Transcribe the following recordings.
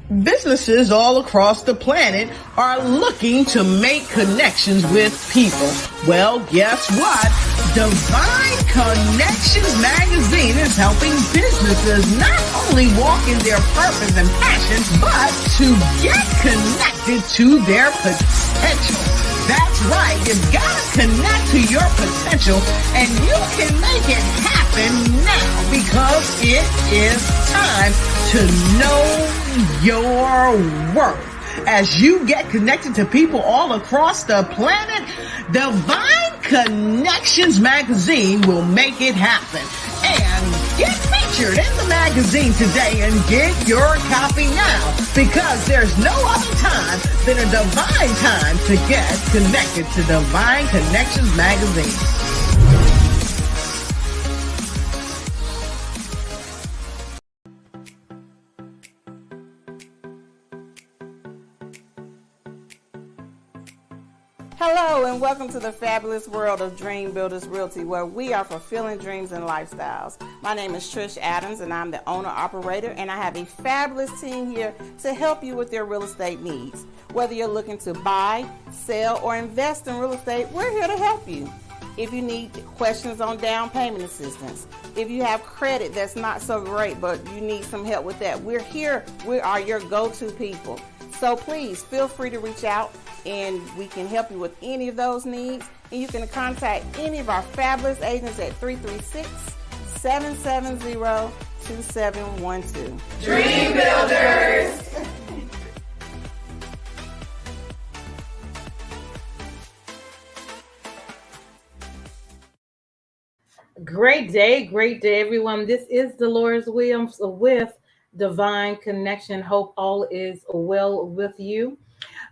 Businesses all across the planet are looking to make connections with people. Well, guess what? Divine Connections magazine is helping businesses not only walk in their purpose and passions, but to get connected to their potential. That's right. You've got to connect to your potential, and you can make it happen now because it is time to know your worth. As you get connected to people all across the planet, Divine Connections magazine will make it happen. And get featured in the magazine today and get your copy now, because there's no other time than a divine time to get connected to Divine Connections magazine. Hello and welcome to the fabulous world of Dream Builders Realty, where we are fulfilling dreams and lifestyles. My name is Trish Adams and I'm the owner-operator, and I have a fabulous team here to help you with your real estate needs. Whether you're looking to buy, sell, or invest in real estate, we're here to help you. If you need questions on down payment assistance, if you have credit that's not so great but you need some help with that, we're here. We are your go-to people. So please feel free to reach out and we can help you with any of those needs. And you can contact any of our fabulous agents at 336-770-2712. Dream Builders! Great day, everyone. This is Dolores Williams with Divine Connection. Hope all is well with you.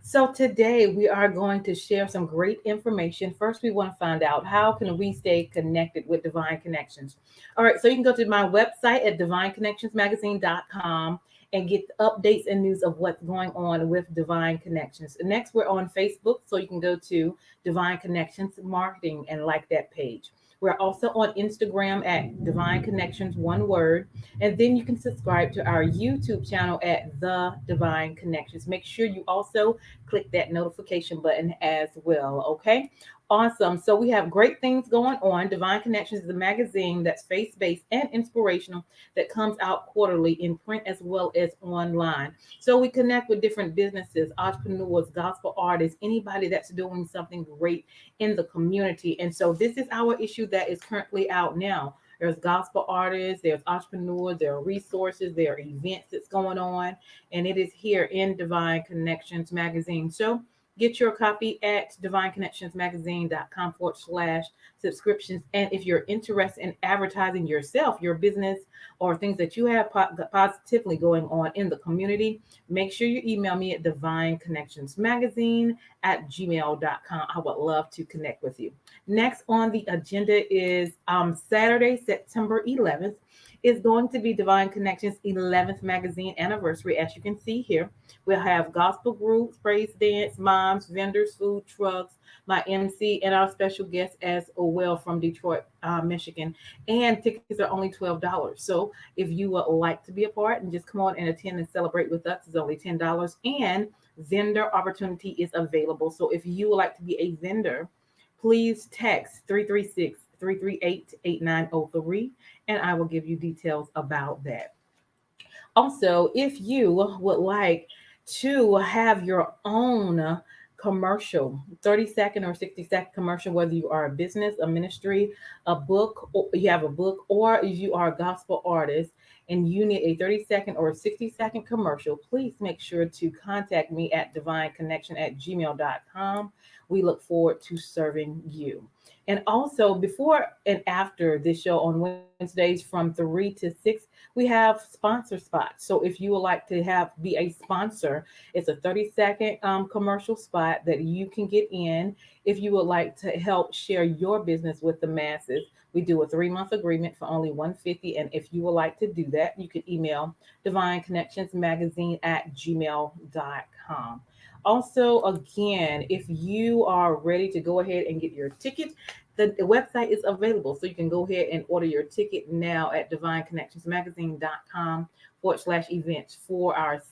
So today we are going to share some great information. First, we want to find out how can we stay connected with Divine Connections. All right, so you can go to my website at divineconnectionsmagazine.com and get updates and news of what's going on with Divine Connections. Next, we're on Facebook, so you can go to Divine Connections Marketing and like that page. We're also on Instagram at Divine Connections, one word. And then you can subscribe to our YouTube channel at The Divine Connections. Make sure you also click that notification button as well, okay? Awesome. So we have great things going on. Divine Connections is a magazine that's faith-based and inspirational that comes out quarterly in print as well as online. So we connect with different businesses, entrepreneurs, gospel artists, anybody that's doing something great in the community. And so this is our issue that is currently out now. There's gospel artists, there's entrepreneurs, there are resources, there are events that's going on, and it is here in Divine Connections magazine. So get your copy at divineconnectionsmagazine.com/subscriptions. And if you're interested in advertising yourself, your business, or things that you have positively going on in the community, make sure you email me at divineconnectionsmagazine@gmail.com. I would love to connect with you. Next on the agenda is Saturday, September 11th. Is going to be Divine Connections 11th magazine anniversary. As you can see here, we'll have gospel groups, praise dance, moms, vendors, food trucks, my MC, and our special guest as well from Detroit, Michigan. And tickets are only $12. So if you would like to be a part and just come on and attend and celebrate with us, it's only $10. And vendor opportunity is available. So if you would like to be a vendor, please text 336-338-8903, and I will give you details about that. Also, if you would like to have your own commercial, 30-second or 60-second commercial, whether you are a business, a ministry, a book, or you have a book, or you are a gospel artist and you need a 30-second or 60-second commercial, please make sure to contact me at divineconnection@gmail.com. We look forward to serving you. And also, before and after this show on Wednesdays from 3 to 6, we have sponsor spots. So if you would like to be a sponsor, it's a 30-second commercial spot that you can get in if you would like to help share your business with the masses. We do a 3-month agreement for only $150. And if you would like to do that, you can email divineconnectionsmagazine@gmail.com. Also, again, if you are ready to go ahead and get your ticket, The website is available, so you can go ahead and order your ticket now at divineconnectionsmagazine.com/events for our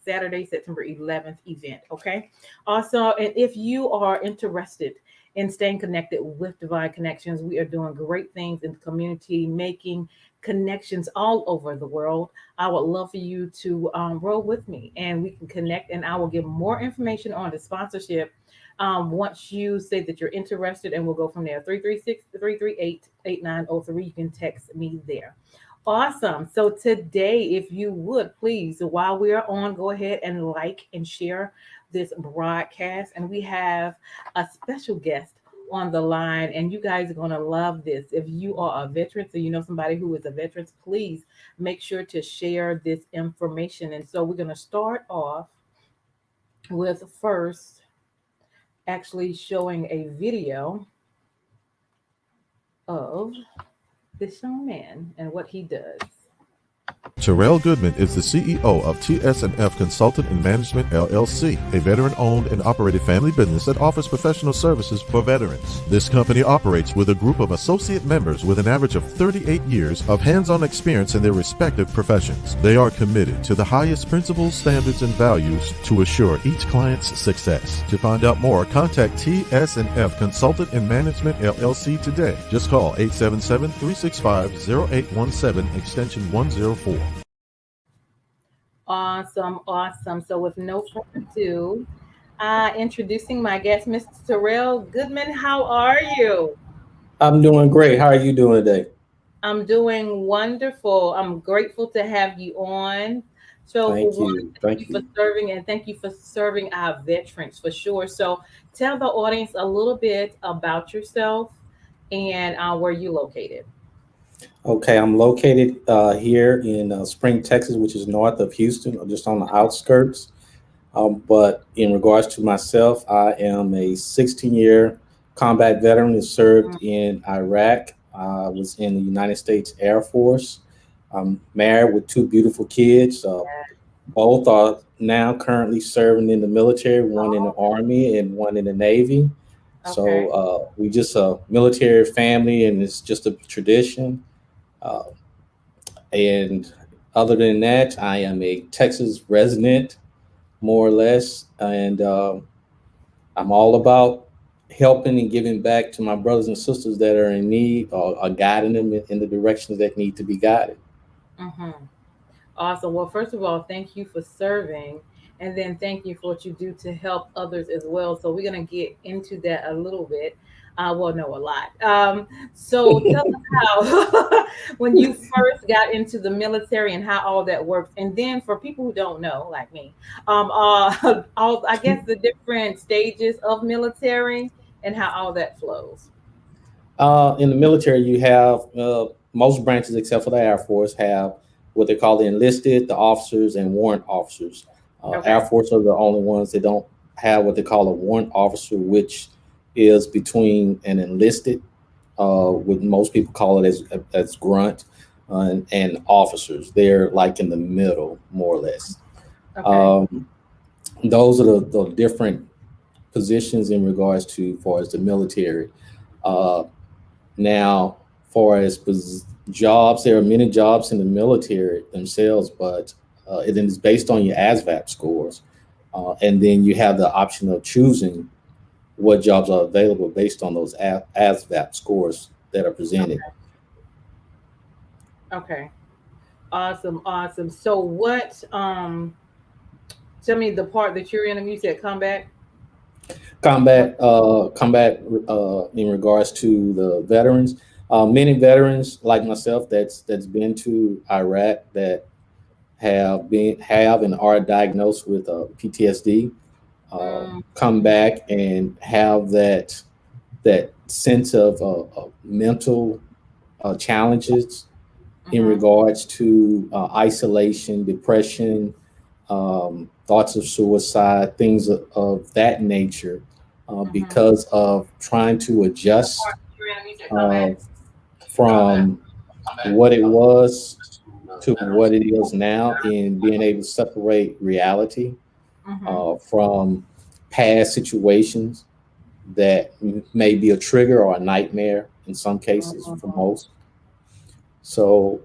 Saturday, September 11th event. Okay. Also, and if you are interested in staying connected with Divine Connections, we are doing great things in the community, making connections all over the world. I would love for you to roll with me and we can connect, and I will give more information on the sponsorship once you say that you're interested, and we'll go from there. 336-338-8903. You can text me there. Awesome. So today, if you would please, while we are on, go ahead and like and share this broadcast. And we have a special guest on the line, and you guys are going to love this. If you are a veteran, so you know somebody who is a veteran, please make sure to share this information. And so we're going to start off with first actually showing a video of this young man and what he does. Tierell Goodman is the CEO of TS&F Consultant and Management LLC, a veteran-owned and operated family business that offers professional services for veterans. This company operates with a group of associate members with an average of 38 years of hands-on experience in their respective professions. They are committed to the highest principles, standards, and values to assure each client's success. To find out more, contact TS&F Consultant and Management LLC today. Just call 877-365-0817, extension 104. Awesome. So with no further ado, introducing my guest, Mr. Tierell Goodman. How are you? I'm doing great. How are you doing today? I'm doing wonderful. I'm grateful to have you on. So Thank you. Thank you for serving, and thank you for serving our veterans for sure. So tell the audience a little bit about yourself and where you're located. Okay, I'm located here in Spring, Texas, which is north of Houston, just on the outskirts. But in regards to myself, I am a 16-year combat veteran who served in Iraq. I was in the United States Air Force. I'm married with two beautiful kids. Both are now currently serving in the military, one in the Army and one in the Navy. Okay. So we just a military family, and it's just a tradition. And other than that, I am a Texas resident, more or less, and I'm all about helping and giving back to my brothers and sisters that are in need, or guiding them in the directions that need to be guided. Mm-hmm. Awesome. Well, first of all, thank you for serving, and then thank you for what you do to help others as well. So we're going to get into that a little bit. Well, no, a lot. So tell us how, when you first got into the military and how all that works. And then for people who don't know, like me, I guess the different stages of military and how all that flows. In the military, you have most branches, except for the Air Force, have what they call the enlisted, the officers, and warrant officers. Okay. Air Force are the only ones that don't have what they call a warrant officer, which is between an enlisted, what most people call it as grunt, and officers. They're like in the middle, more or less. Okay. Those are the different positions in regards to far as the military. Now, far as jobs, there are many jobs in the military themselves, but it is based on your ASVAB scores. And then you have the option of choosing what jobs are available based on those ASVAB scores that are presented. Okay. Awesome. So what, tell me the part that you're in, you said combat? Combat in regards to the veterans. Many veterans like myself that's been to Iraq that have and are diagnosed with PTSD. Come back and have that sense of mental challenges in regards to isolation, depression, thoughts of suicide, things of that nature, because of trying to adjust from what it was to what it is now, and being able to separate reality from past situations that may be a trigger or a nightmare in some cases for Mhm. most. So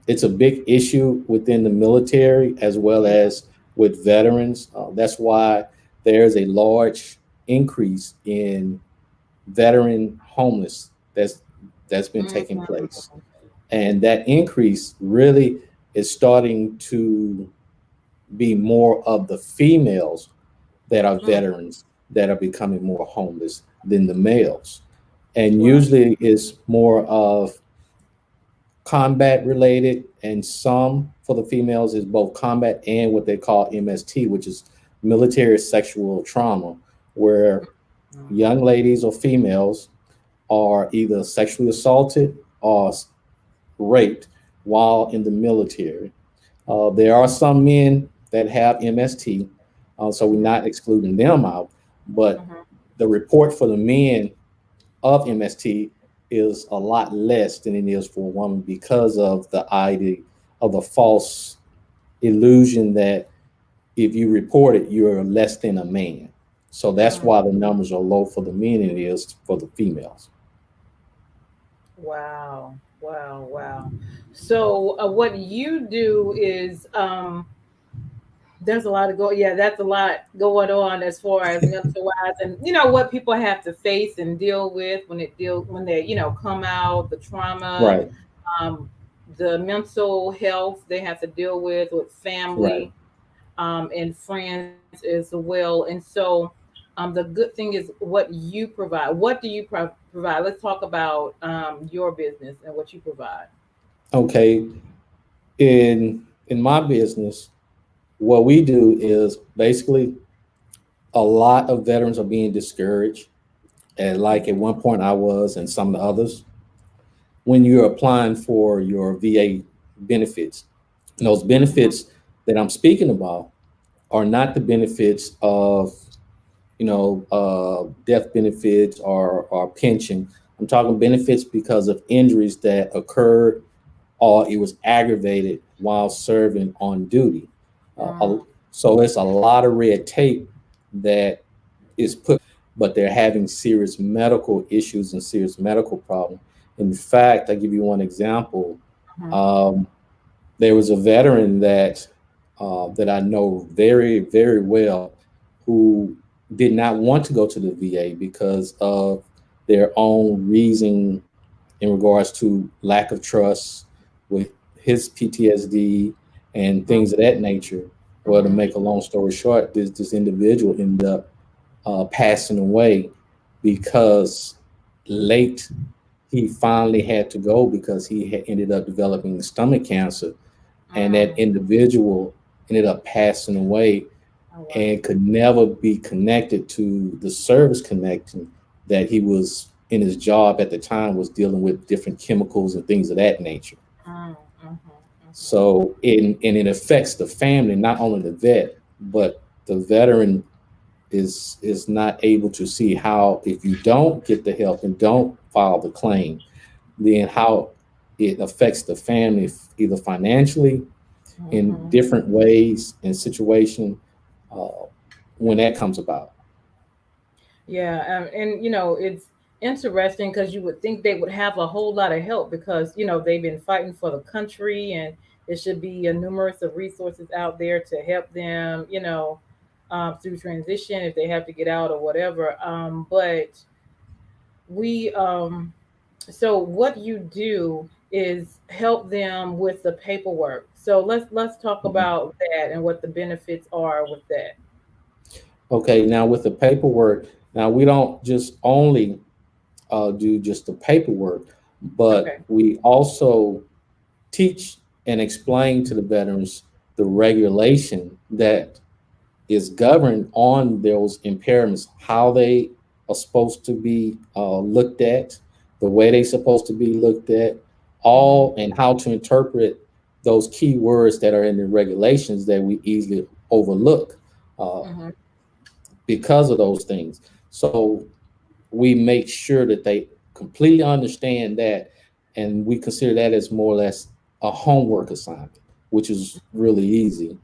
it's a big issue within the military as well Yeah. as with veterans. That's why there's a large increase in veteran homeless that's been taking Mhm. place, and that increase really is starting to be more of the females that are Mm. veterans that are becoming more homeless than the males, and Wow. usually it's more of combat related, and some for the females is both combat and what they call MST, which is military sexual trauma, where Mhm. young ladies or females are either sexually assaulted or raped while in the military. There are some men that have MST, so we're not excluding them out, but Mhm. the report for the men of MST is a lot less than it is for a woman because of the idea of the false illusion that if you report it, you're less than a man. So that's Mm. why the numbers are low for the men than it is for the females. Wow. Wow. Wow. So what you do is there's a lot of yeah, that's a lot going on as far as mental wise, and what people have to face and deal with when they come out, the trauma, Right, um, the mental health they have to deal with right. family, and friends as well. And so, the good thing is what you provide. What do you provide? Let's talk about your business and what you provide. Okay. In my business, what we do is basically a lot of veterans are being discouraged. And like at one point I was, and some of the others, when you're applying for your VA benefits. And those benefits that I'm speaking about are not the benefits of, death benefits or pension. I'm talking benefits because of injuries that occurred or it was aggravated while serving on duty. Mm, So it's a lot of red tape that is put, but they're having serious medical issues and serious medical problems. In fact, I'll give you one example. mhm, Um, there was a veteran that I know very, very well who did not want to go to the VA because of their own reason in regards to lack of trust with his PTSD and mm, things of that nature. Well, to mhm, make a long story short, this individual ended up passing away because late he finally had to go because he had ended up developing stomach cancer, and that mm. individual ended up passing away Oh wow. and could never be connected to the service connection that he was in his job at the time was dealing with different chemicals and things of that nature. Mm, mhm, mhm. So it affects the family, not only the vet, but the veteran is not able to see how if you don't get the help and don't file the claim, then how it affects the family either financially in Mhm. different ways and situation uh, when that comes about. Yeah, and it's interesting because you would think they would have a whole lot of help because they've been fighting for the country, and there should be a numerous of resources out there to help them, through transition if they have to get out or whatever. But we so what you do is help them with the paperwork. So let's talk Mhm. about that and what the benefits are with that. Okay, now with the paperwork, now we don't just only do just the paperwork, but Okay. we also teach and explain to the veterans the regulation that is governed on those impairments, how they are supposed to be looked at, the way they're supposed to be looked at, Mm-hmm. all and how to interpret those key words that are in the regulations that we easily overlook uh, Mm-hmm. because of those things. So we make sure that they completely understand that, and we consider that as more or less a homework assignment, which is really easy.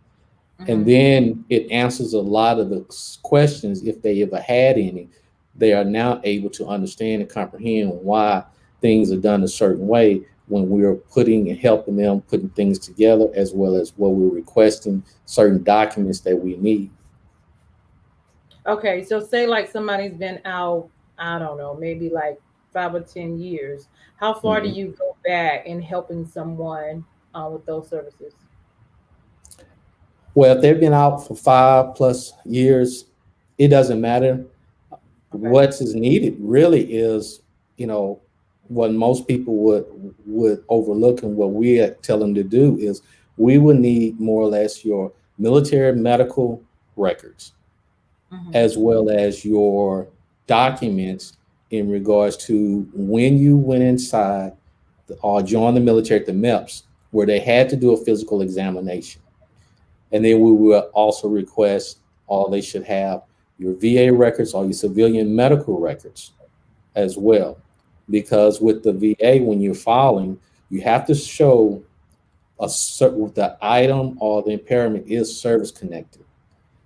And Mm-hmm. then it answers a lot of the questions if they ever had any they are now able to understand and comprehend why things are done a certain way when we're putting and helping them putting things together, as well as what we're requesting certain documents that we need. Okay, so say like somebody's been out, I don't know, maybe like 5 or 10 years. How far do Mhm. you go back in helping someone with those services? Well, if they've been out for 5+ years, it doesn't matter. Okay. What is needed really is, you know, what most people would overlook, and what we tell them to do is we would need more or less your military medical records, Hmm. as well as your documents in regards to when you went inside or joined the military at the MEPS, where they had to do a physical examination. And then we will also request, or they should have, your VA records or your civilian medical records as well. Because with the VA, when you're filing, you have to show a certain the item or the impairment is service connected.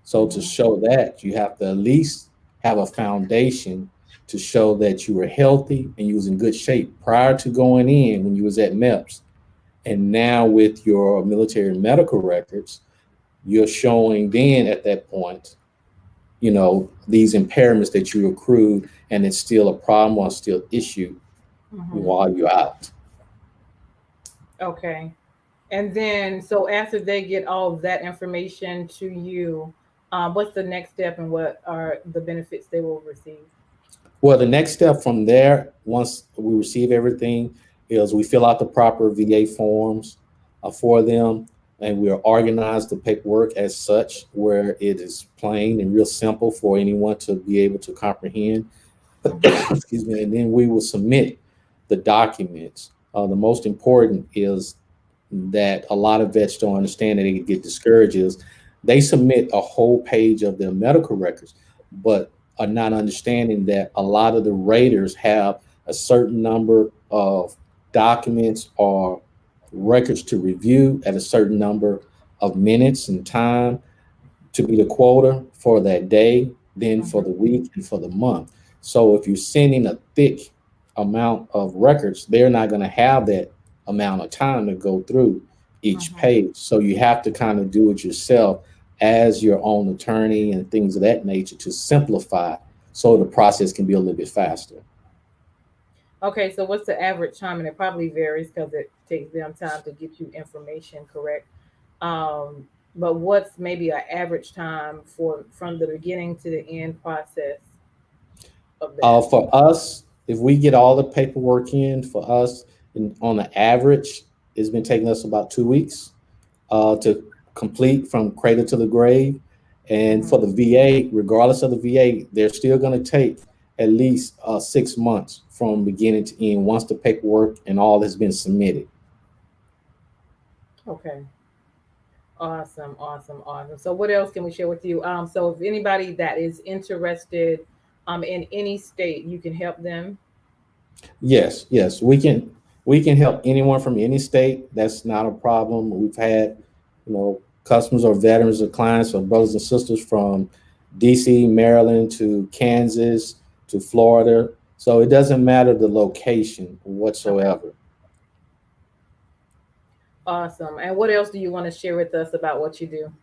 So to Hmm. show that, you have to at least have a foundation to show that you were healthy and you was in good shape prior to going in when you was at MEPS. And now with your military medical records, you're showing then at that point, these impairments that you accrued, and it's still a problem or still issue Hmm. while you're out. Okay. And then, so after they get all of that information to you, what's the next step and what are the benefits they will receive? Well, the next step from there, once we receive everything, is we fill out the proper VA forms for them, and we'll organize the paperwork as such, where it is plain and real simple for anyone to be able to comprehend. Hmm. Excuse me. And then we will submit the documents. The most important is that a lot of vets don't understand, that they get discouraged, is they submit a whole page of their medical records, but are not understanding that a lot of the raters have a certain number of documents or records to review at a certain number of minutes and time to be the quota for that day, then for the Hmm. week and for the month. So if you're sending a thick amount of records, they're not going to have that amount of time to go through each Hmm. page. So you have to kind of do it yourself as your own attorney and things of that nature to simplify, so the process can be a little bit faster. Okay, so what's the average time? And it probably varies because it takes them time to get you information correct. Um, but what's maybe an average time for from the beginning to the end process of that? For us, if we get all the paperwork in for us, on the average, it's been taking us about 2 weeks to complete from cradle to the grave. And Hmm. for the VA, regardless of the VA, they're still going to take at least 6 months from beginning to end once the paperwork and all has been submitted. Okay. Awesome, awesome, awesome. So what else can we share with you? So if anybody that is interested in any state, you can help them. Yes, yes, we can help anyone from any state. That's not a problem. We've had, customers or veterans or clients or brothers and sisters from DC, Maryland to Kansas to Florida. So it doesn't matter the location Okay. whatsoever. Awesome. And what else do you want to share with us about what you do?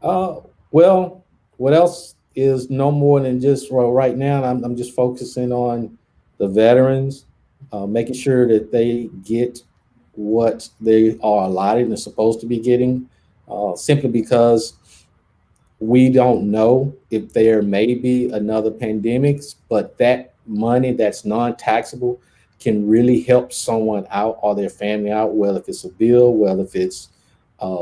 Uh, well, what else is no more than just, well, right now I'm just focusing on the veterans, making sure that they get what they are allotted and supposed to be getting, simply because we don't know if there may be another pandemics, but that money that's non-taxable can really help someone out or their family out, whether if it's a bill, whether if it's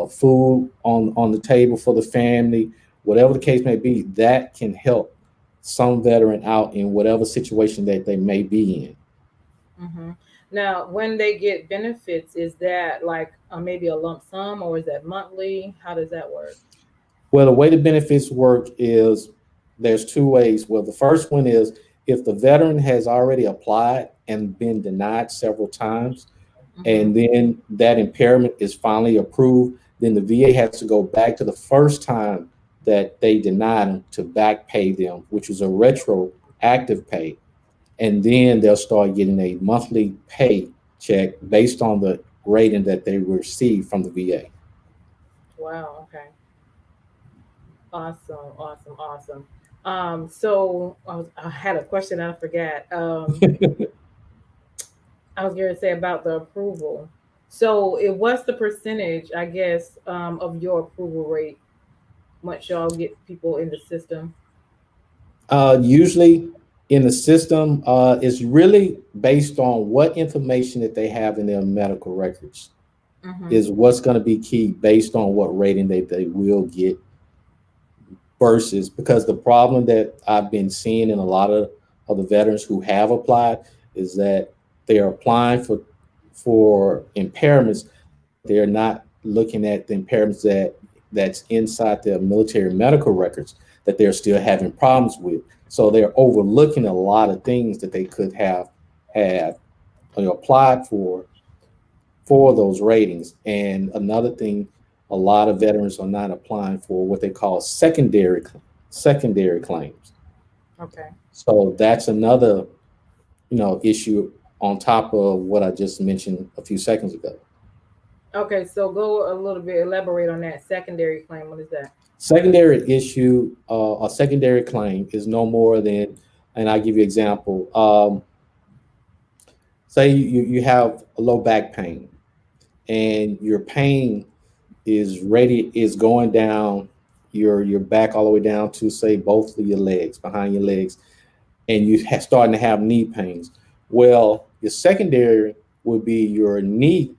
food on the table for the family, whatever the case may be, that can help some veteran out in whatever situation that they may be in. Hmm. Now, when they get benefits, is that like maybe a lump sum or is that monthly? How does that work? Well, the way the benefits work is there's two ways. Well, the first one is if the veteran has already applied and been denied several times, Hmm. and then that impairment is finally approved, then the VA has to go back to the first time that they denied them to back pay them, which was a retroactive pay. And then they'll start getting a monthly pay check based on the rating that they received from the VA. Wow. Okay. Awesome. Awesome. Awesome. So I had a question I forgot. I was going to say about the approval. So it was the percentage, I guess, of your approval rate once y'all get people in the system. Usually in the system, it's really based on what information that they have in their medical records Mm-hmm. is what's going to be key based on what rating they will get versus because the problem that I've been seeing in a lot of the veterans who have applied is that they are applying for impairments. They're not looking at the impairments that's inside their military medical records that they're still having problems with. So they're overlooking a lot of things that they could have had applied for those ratings. And another thing, a lot of veterans are not applying for what they call secondary claims. Okay. So that's another issue on top of what I just mentioned a few seconds ago. Okay. So go a little bit, elaborate on that secondary claim. What is that? Secondary issue, a secondary claim is no more than, and I'll give you an example. Say you have a low back pain and your pain is going down your back all the way down to say both of your legs, behind your legs, and you starting to have knee pains. Well, your secondary would be your knee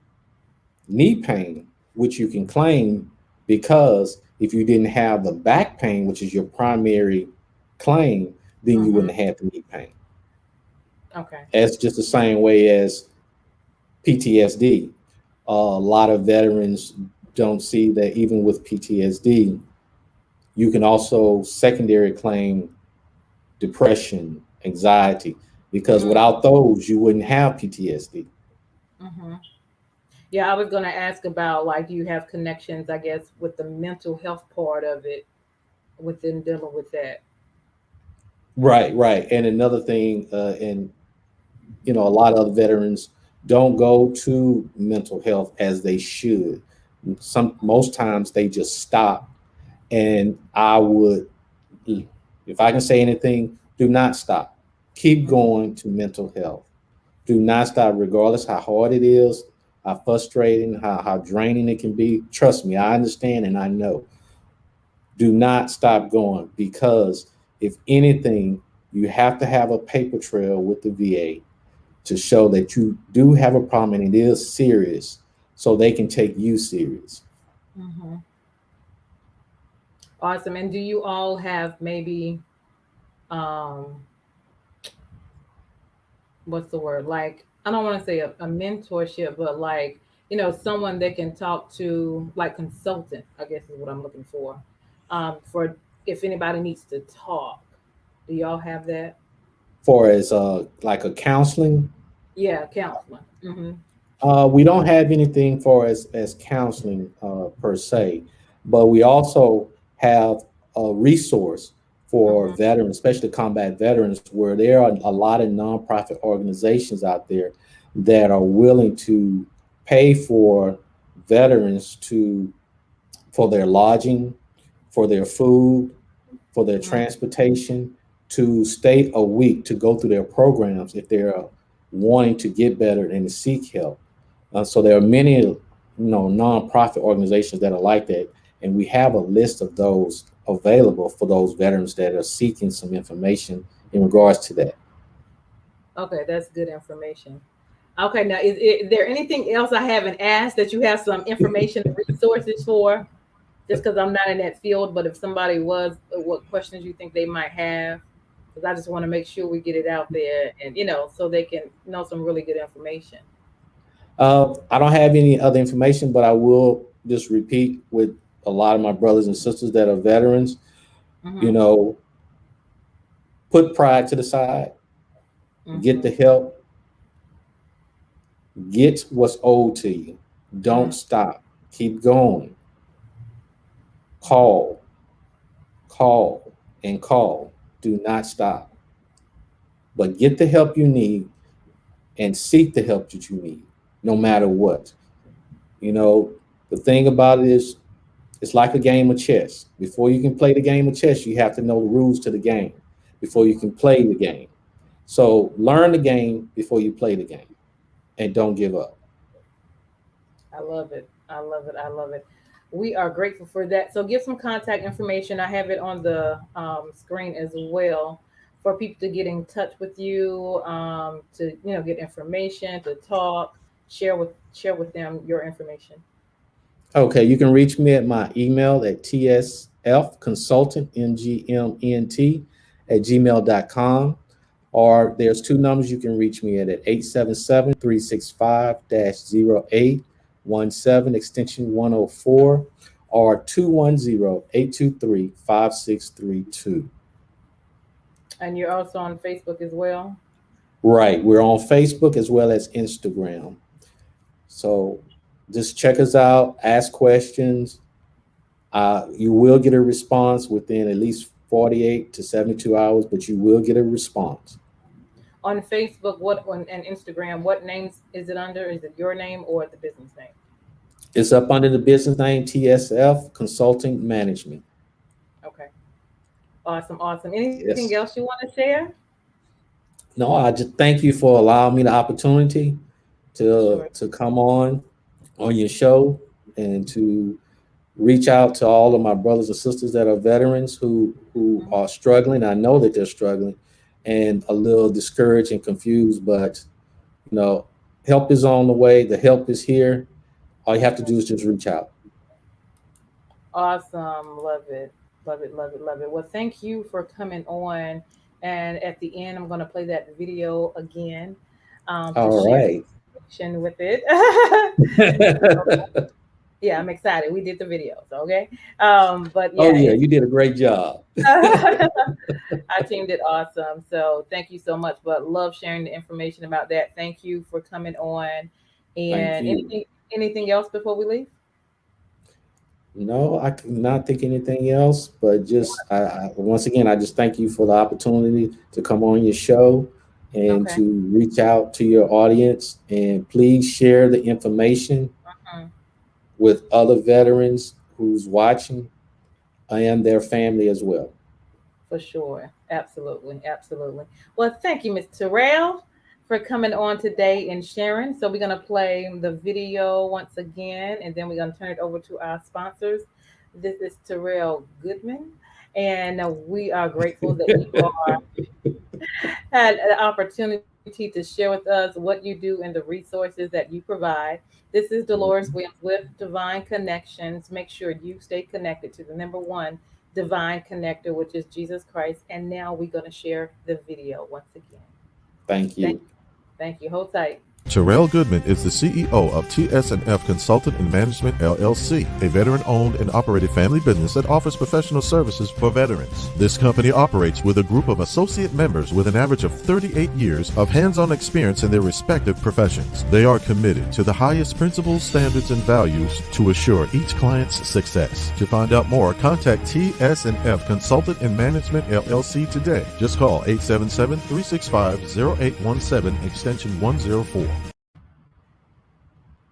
pain, which you can claim because if you didn't have the back pain, which is your primary claim, then you wouldn't have the knee pain. Okay. That's just the same way as PTSD. A lot of veterans don't see that even with PTSD, you can also secondary claim depression, anxiety, because without those, you wouldn't have PTSD. Mm-hmm. Yeah, I was going to ask about like, do you have connections, I guess, with the mental health part of it within dealing with that? Right. And another thing, and a lot of veterans don't go to mental health as they should. Most times they just stop. And I would, if I can say anything, do not stop. Keep going to mental health. Do not stop, regardless how hard it is, how frustrating, how draining it can be. Trust me, I understand and I know. Do not stop going because if anything, you have to have a paper trail with the VA to show that you do have a problem and it is serious so they can take you serious. Mm-hmm. Awesome. And do you all have maybe, um, what's the word? Like, I don't want to say a mentorship, but like, someone they can talk to, like consultant, I guess is what I'm looking for if anybody needs to talk. Do y'all have that? For as like a counseling, Yeah, counseling. Mm-hmm. we don't have anything for as counseling per se, but we also have a resource for Mm-hmm. veterans, especially combat veterans, where there are a lot of nonprofit organizations out there that are willing to pay for veterans for their lodging, for their food, for their transportation, to stay a week to go through their programs if they're wanting to get better and to seek help. So there are many, nonprofit organizations that are like that, and we have a list of those available for those veterans that are seeking some information in regards to that. Okay, that's good information. Okay, now is there anything else I haven't asked that you have some information and resources for? Just because I'm not in that field, but if somebody was, what questions you think they might have? Because I just want to make sure we get it out there and, so they can know some really good information. I don't have any other information, but I will just repeat with a lot of my brothers and sisters that are veterans, Mm-hmm. Put pride to the side, get Mm-hmm. the help, get what's owed to you. Don't Mm-hmm. stop. Keep going. Call. call and call. Do not stop. But get the help you need and seek the help that you need, no matter what. You know, the thing about it is, it's like a game of chess. Before you can play the game of chess, you have to know the rules to the game before you can play the game. So learn the game before you play the game, and don't give up. I love it. I love it. I love it. We are grateful for that. So give some contact information. I have it on the screen as well for people to get in touch with you, to get information, to talk, share with them your information. Okay, you can reach me at my email at tsfconsultant@gmail.com, or there's two numbers you can reach me at 877-365-0817 extension 104, or 210-823-5632. And you're also on Facebook as well? Right, we're on Facebook as well as Instagram. So just check us out, ask questions. You will get a response within at least 48 to 72 hours, but you will get a response. On Facebook, and Instagram, what names is it under? Is it your name or the business name? It's up under the business name, TSF Consulting Management. Okay. Awesome. Anything else you want to share? No, I just thank you for allowing me the opportunity to come on your show and to reach out to all of my brothers and sisters that are veterans who are struggling. I know that they're struggling and a little discouraged and confused, but help is on the way. The help is here. All you have to do is just reach out. Awesome. Love it. Well, thank you for coming on. And at the end, I'm going to play that video again. All right. With it. Yeah, I'm excited. We did the videos, okay? But yeah. Oh yeah, you did a great job. Our team did awesome. So thank you so much. But love sharing the information about that. Thank you for coming on. And anything else before we leave? No, I cannot think anything else. But just once again, I just thank you for the opportunity to come on your show and to reach out to your audience. And please share the information with other veterans who's watching and their family as well. For sure. Absolutely. Well, thank you, Ms. Tierell, for coming on today and sharing. So we're going to play the video once again, and then we're going to turn it over to our sponsors. This is Tierell Goodman, and we are grateful that you had an opportunity to share with us what you do and the resources that you provide. This is Dolores Williams with Divine Connections. Make sure you stay connected to the number one divine connector, which is Jesus Christ. And now we're going to share the video once again. Thank you. Thank you. Hold tight. Tierell Goodman is the CEO of TS&F Consultant and Management LLC, a veteran-owned and operated family business that offers professional services for veterans. This company operates with a group of associate members with an average of 38 years of hands-on experience in their respective professions. They are committed to the highest principles, standards, and values to assure each client's success. To find out more, contact TS&F Consultant and Management LLC today. Just call 877-365-0817 extension 104.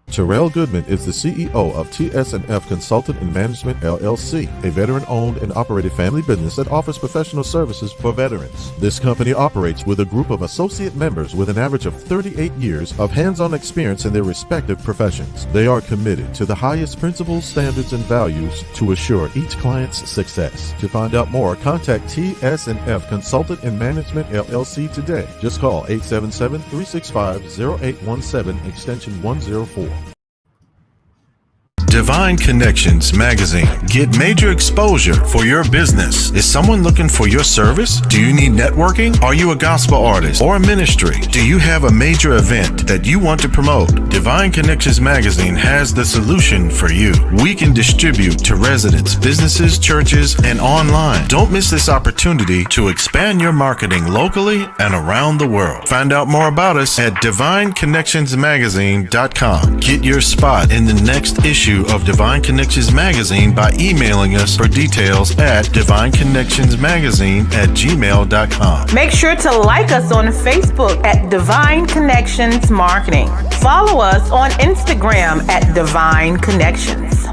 Tierell Goodman is the CEO of TS&F Consultant and Management LLC, a veteran-owned and operated family business that offers professional services for veterans. This company operates with a group of associate members with an average of 38 years of hands-on experience in their respective professions. They are committed to the highest principles, standards, and values to assure each client's success. To find out more, contact TS&F Consultant and Management LLC today. Just call 877-365-0817 extension 104. Divine Connections Magazine. Get major exposure for your business. Is someone looking for your service? Do you need networking? Are you a gospel artist or a ministry? Do you have a major event that you want to promote? Divine Connections Magazine has the solution for you. We can distribute to residents, businesses, churches, and online. Don't miss this opportunity to expand your marketing locally and around the world. Find out more about us at divineconnectionsmagazine.com. Get your spot in the next issue issue of Divine Connections Magazine by emailing us for details at divineconnectionsmagazine@gmail.com. Make sure to like us on Facebook at Divine Connections Marketing. Follow us on Instagram at Divine Connections.